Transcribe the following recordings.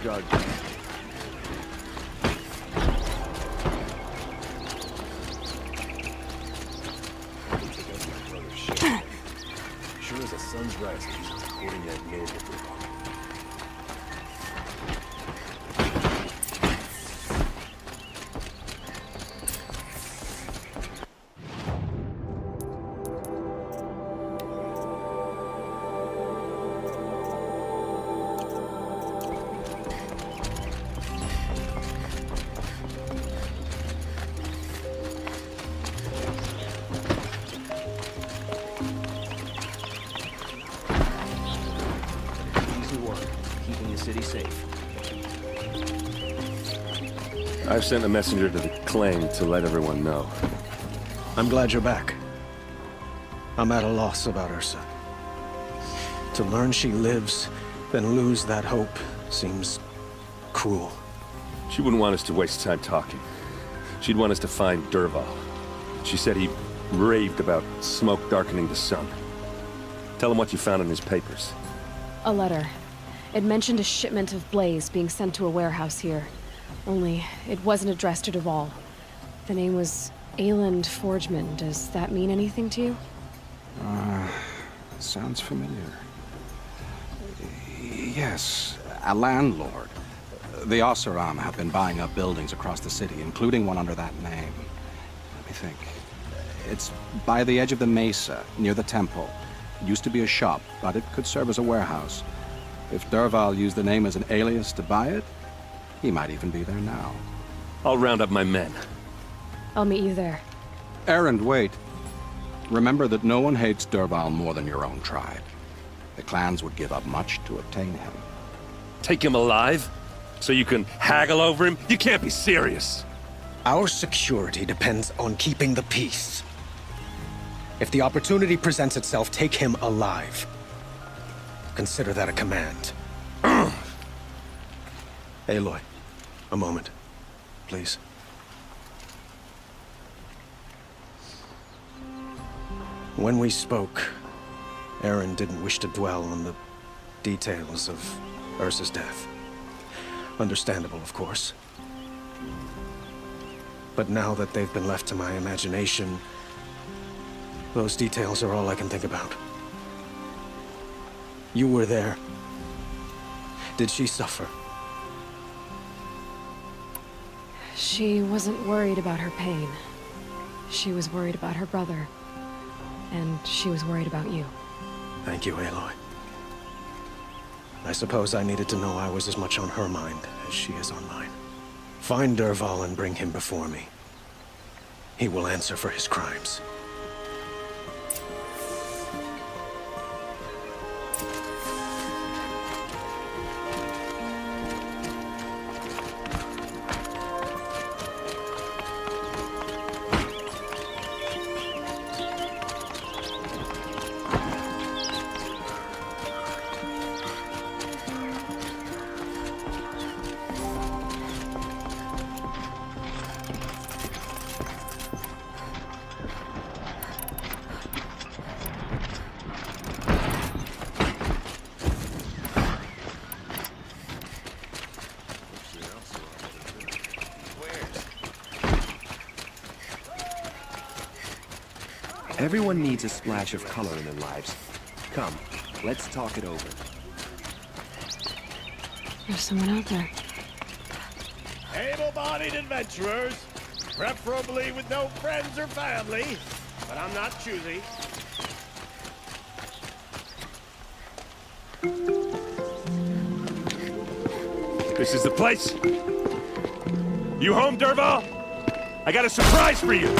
guard. Sure as the sun's rising, holding that nail with her. City safe. I've sent a messenger to the claim to let everyone know. I'm glad you're back. I'm at a loss about Ursa. To learn she lives, then lose that hope, seems cruel. She wouldn't want us to waste time talking. She'd want us to find Dervahl. She said he raved about smoke darkening the sun. Tell him what you found in his papers. A letter. It mentioned a shipment of blaze being sent to a warehouse here. Only, it wasn't addressed to Dervahl. The name was Ayland Forgeman. Does that mean anything to you? Sounds familiar. Yes, a landlord. The Oseram have been buying up buildings across the city, including one under that name. Let me think. It's by the edge of the mesa, near the temple. It used to be a shop, but it could serve as a warehouse. If Dervahl used the name as an alias to buy it, he might even be there now. I'll round up my men. I'll meet you there. Erend, wait. Remember that no one hates Dervahl more than your own tribe. The clans would give up much to obtain him. Take him alive? So you can haggle over him? You can't be serious. Our security depends on keeping the peace. If the opportunity presents itself, take him alive. Consider that a command. Aloy, a moment, please. When we spoke, Erend didn't wish to dwell on the details of Ursa's death. Understandable, of course. But now that they've been left to my imagination, those details are all I can think about. You were there. Did she suffer? She wasn't worried about her pain. She was worried about her brother. And she was worried about you. Thank you, Aloy. I suppose I needed to know I was as much on her mind as she is on mine. Find Dervahl and bring him before me. He will answer for his crimes. Everyone needs a splash of color in their lives. Come, let's talk it over. There's someone out there. Able-bodied adventurers, preferably with no friends or family, but I'm not choosy. This is the place. You home, Dervahl? I got a surprise for you.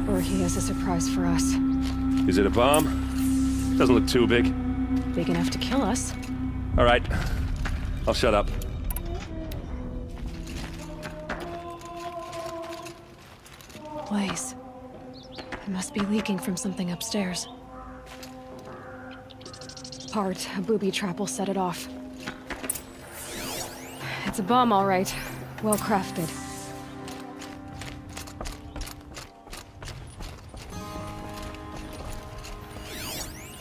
Or he has a surprise for us. Is it a bomb? Doesn't look too big. Big enough to kill us. All right. I'll shut up. Blaze. It must be leaking from something upstairs. Part, a booby trap will set it off. It's a bomb, all right. Well crafted.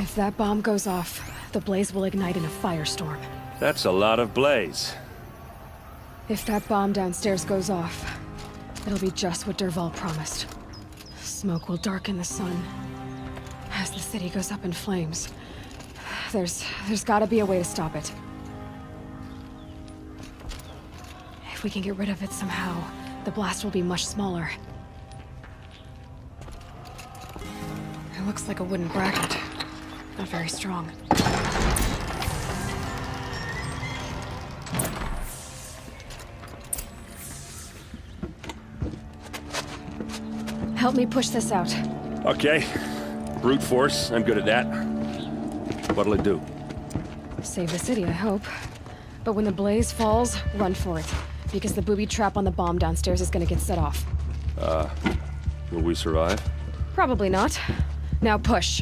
If that bomb goes off, the blaze will ignite in a firestorm. That's a lot of blaze. If that bomb downstairs goes off, it'll be just what Dervahl promised. Smoke will darken the sun as the city goes up in flames. There's gotta be a way to stop it. If we can get rid of it somehow, the blast will be much smaller. It looks like a wooden bracket. Not very strong. Help me push this out. Okay. Brute force, I'm good at that. What'll it do? Save the city, I hope. But when the blaze falls, run for it. Because the booby trap on the bomb downstairs is gonna get set off. Will we survive? Probably not. Now push.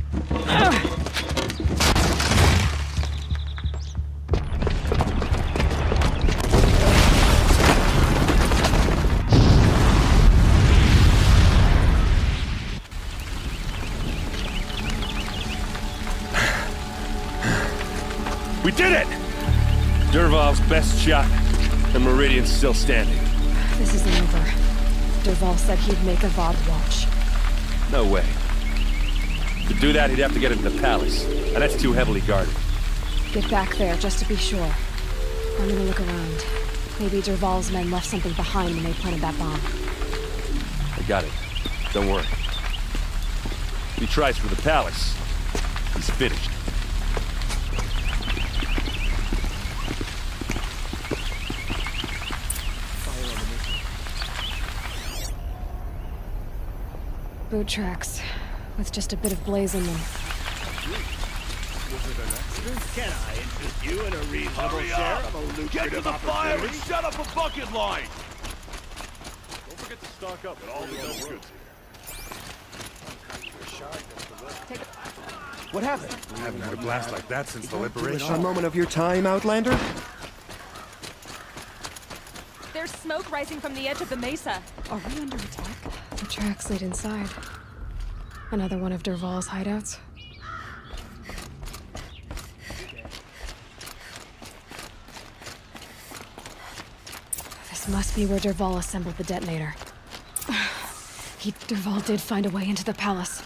We did it! Dervahl's best shot, and Meridian's still standing. This isn't over. Dervahl said he'd make a VOD watch. No way. To do that, he'd have to get into the palace, and that's too heavily guarded. Get back there, just to be sure. I'm gonna look around. Maybe Dervahl's men left something behind when they planted that bomb. I got it. Don't worry. If he tries for the palace, he's finished. Boot tracks, with just a bit of blaze in them. Can I interest you in a reasonable share of a lucrative Get to the fire and opportunity? set up a bucket line! Don't forget to stock up at all the best goods here. What happened? I haven't had a blast like that since the liberation. A moment of your time, Outlander? There's smoke rising from the edge of the mesa. Are we under attack? The tracks lead inside. Another one of Dervahl's hideouts. This must be where Dervahl assembled the detonator. Dervahl did find a way into the palace.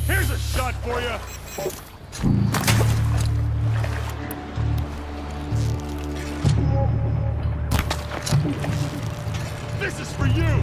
Here's a shot for you! This is for you!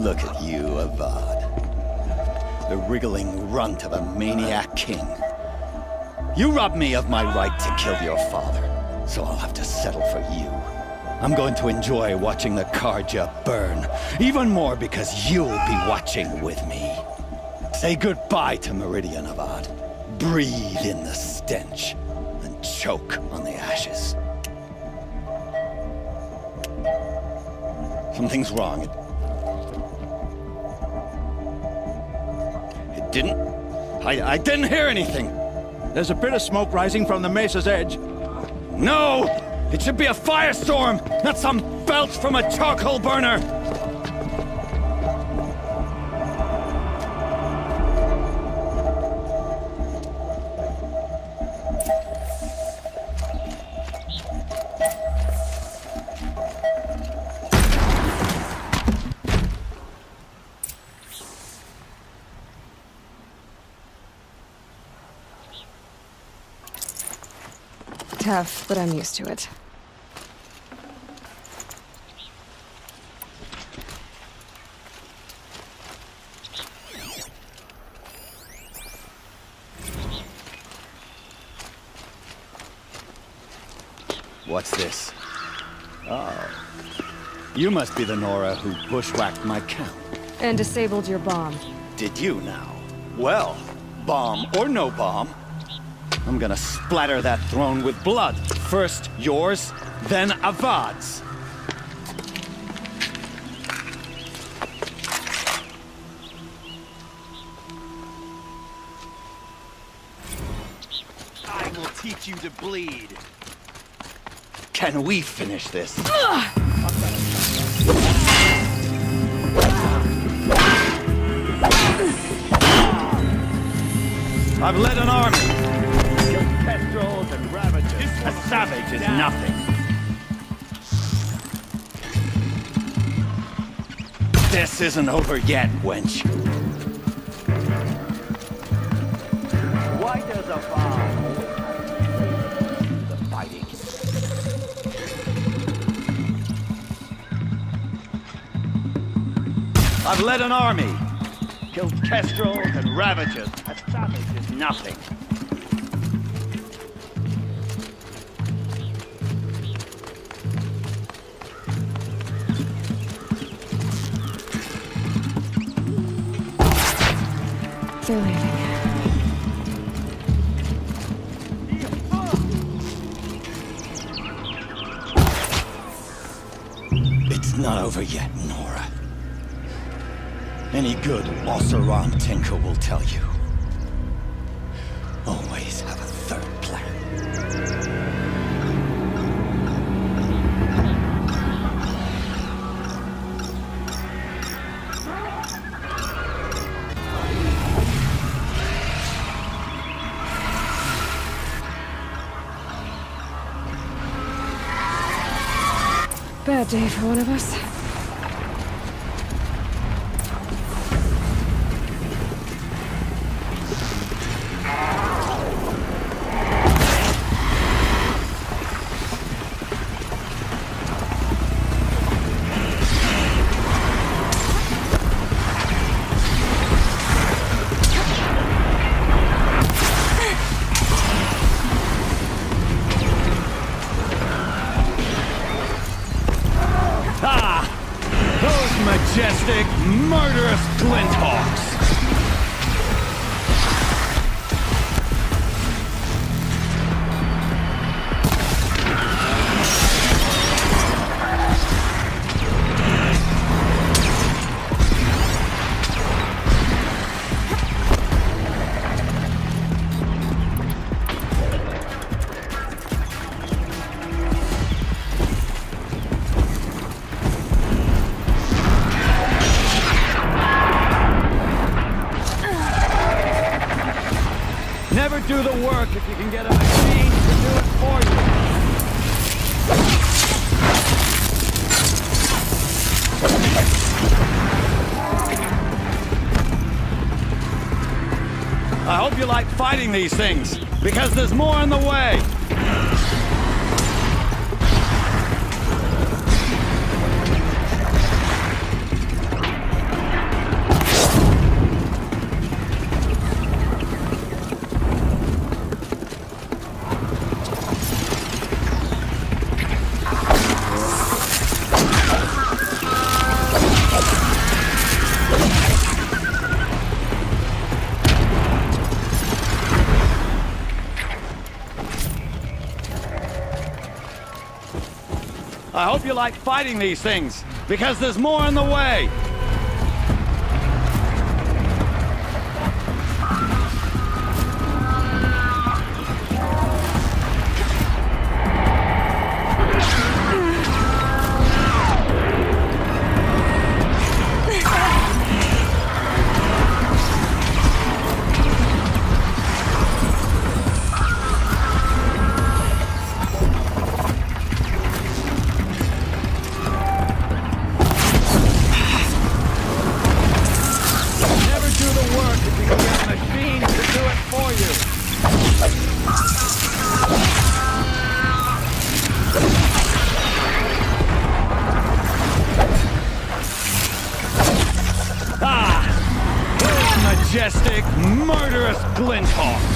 Look at you, Avad. The wriggling runt of a maniac king. You robbed me of my right to kill your father, so I'll have to settle for you. I'm going to enjoy watching the Karja burn, even more because you'll be watching with me. Say goodbye to Meridian, Avad. Breathe in the stench, and choke on the ashes. Something's wrong. It didn't... I didn't hear anything. There's a bit of smoke rising from the mesa's edge. No! It should be a firestorm, not some belch from a charcoal burner! Tough, but I'm used to it. What's this? Oh. You must be the Nora who bushwhacked my camp. And disabled your bomb. Did you now? Well, bomb or no bomb, I'm gonna splatter that throne with blood. First yours, then Avad's. I will teach you to bleed. Can we finish this? I've led an army. Killed kestrels and ravagers. A savage is nothing. This isn't over yet, wench. Why does a vow the fighting? I've led an army. Killed kestrels and ravagers. A savage is nothing. They're leaving. It's not over yet, Nora. Any good Ossaron tinker will tell you. Always have a third plan. Bad day for one of us. Majestic, murderous glinthawks! Never do the work if you can get a machine to do it for you. I hope you like fighting these things, because there's more in the way. I hope you like fighting these things, because there's more on the way. Majestic, murderous glinthawks!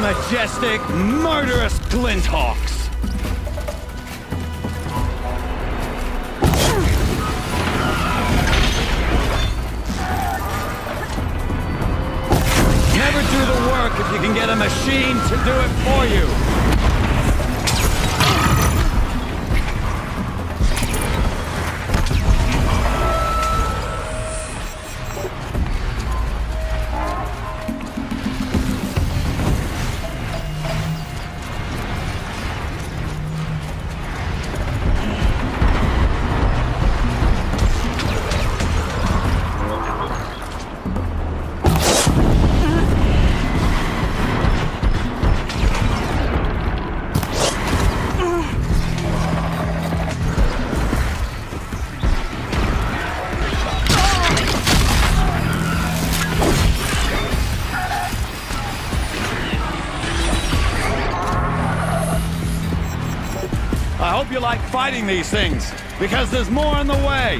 Majestic, murderous glinthawks! Never do the work if you can get a machine to do it for you! I hope you like fighting these things, because there's more on the way!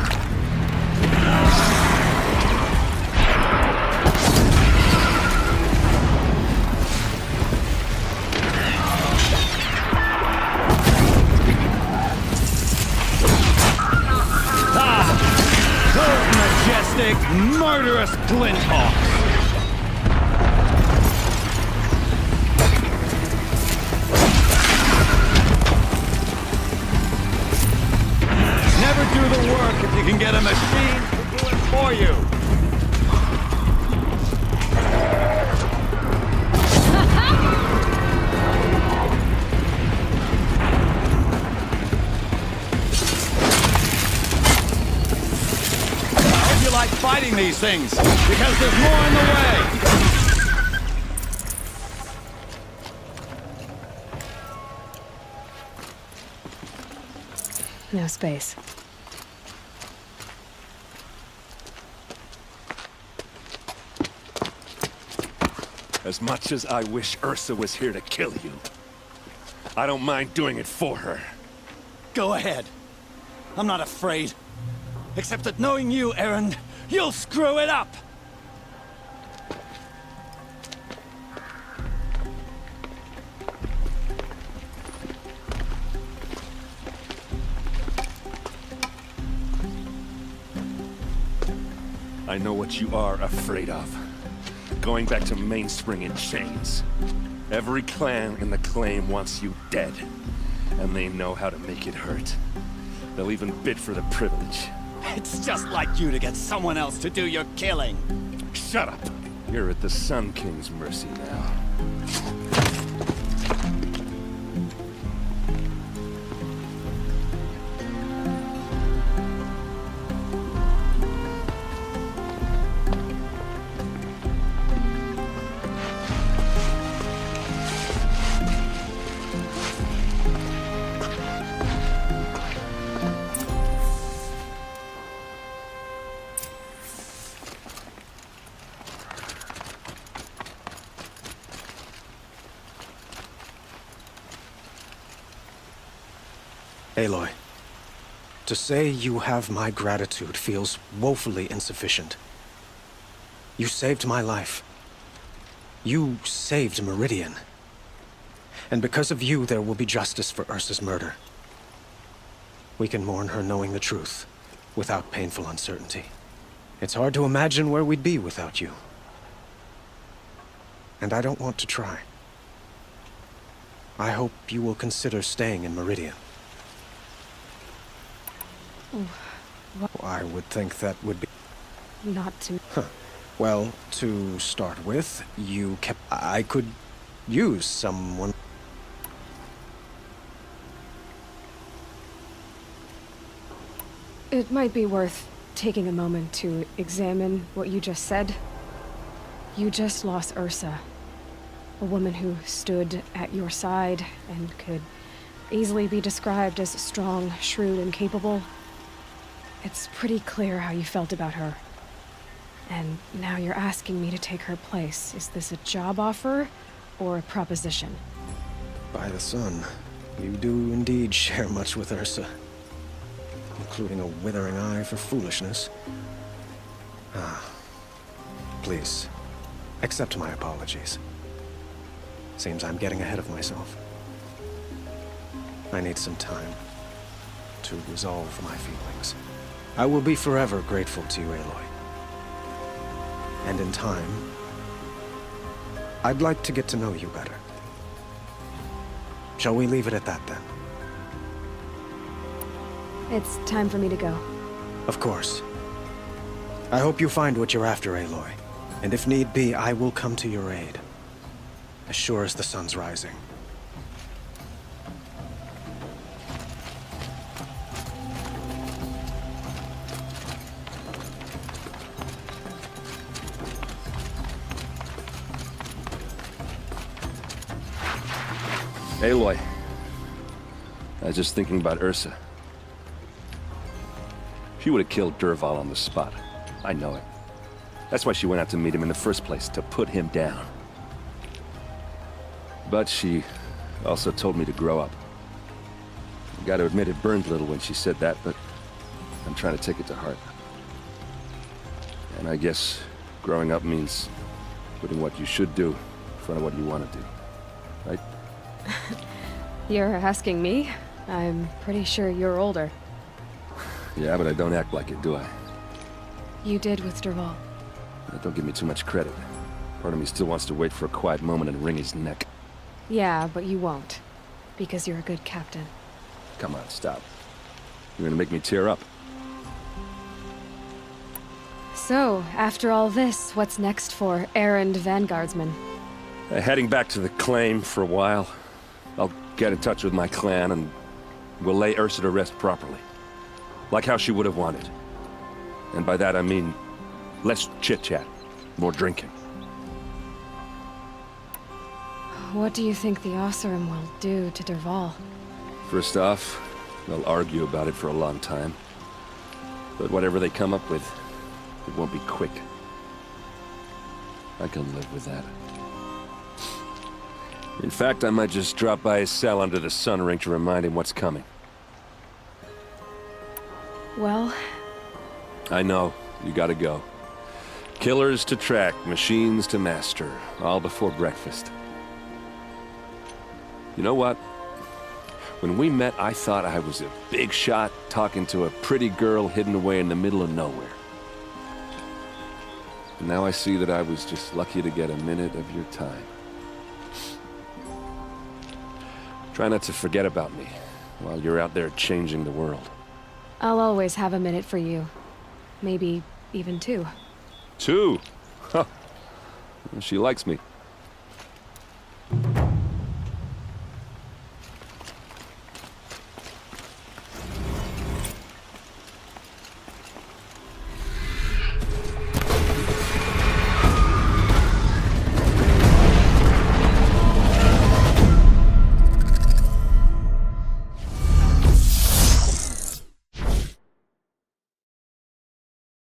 Those majestic, murderous glinthawks! Do the work if you can get a machine to do it for you. I hope you like fighting these things, because there's more on the way. No space. As much as I wish Ursa was here to kill you, I don't mind doing it for her. Go ahead. I'm not afraid. Except that knowing you, Aaron, you'll screw it up! I know what you are afraid of. Going back to Mainspring in chains. Every clan in the claim wants you dead. And they know how to make it hurt. They'll even bid for the privilege. It's just like you to get someone else to do your killing. Shut up! You're at the Sun King's mercy now. Aloy, to say you have my gratitude feels woefully insufficient. You saved my life. You saved Meridian. And because of you, there will be justice for Ursa's murder. We can mourn her knowing the truth, without painful uncertainty. It's hard to imagine where we'd be without you. And I don't want to try. I hope you will consider staying in Meridian. I would think that would be... Not to... Huh. Well, to start with, you kept... I could use someone... It might be worth taking a moment to examine what you just said. You just lost Ursa. A woman who stood at your side and could easily be described as strong, shrewd, and capable. It's pretty clear how you felt about her. And now you're asking me to take her place. Is this a job offer or a proposition? By the sun, you do indeed share much with Ursa. Including a withering eye for foolishness. Please, accept my apologies. Seems I'm getting ahead of myself. I need some time to resolve my feelings. I will be forever grateful to you, Aloy. And in time, I'd like to get to know you better. Shall we leave it at that, then? It's time for me to go. Of course. I hope you find what you're after, Aloy. And if need be, I will come to your aid. As sure as the sun's rising. Aloy. I was just thinking about Ursa. She would have killed Dervahl on the spot. I know it. That's why she went out to meet him in the first place, to put him down. But she also told me to grow up. I gotta admit it burned a little when she said that, but I'm trying to take it to heart. And I guess growing up means putting what you should do in front of what you want to do. Right? You're asking me? I'm pretty sure you're older. Yeah, but I don't act like it, do I? You did with Dervahl. Don't give me too much credit. Part of me still wants to wait for a quiet moment and wring his neck. Yeah, but you won't. Because you're a good captain. Come on, stop. You're gonna make me tear up. So, after all this, what's next for errand vanguardsman? Heading back to the claim for a while. I'll get in touch with my clan and we'll lay Ursa to rest properly. Like how she would have wanted. And by that I mean less chit-chat, more drinking. What do you think the Oseram will do to Dervahl? First off, they'll argue about it for a long time. But whatever they come up with, it won't be quick. I can live with that. In fact, I might just drop by his cell under the sun ring to remind him what's coming. Well... I know. You gotta go. Killers to track, machines to master. All before breakfast. You know what? When we met, I thought I was a big shot talking to a pretty girl hidden away in the middle of nowhere. And now I see that I was just lucky to get a minute of your time. Try not to forget about me while you're out there changing the world. I'll always have a minute for you. Maybe even two. Two? Huh. She likes me.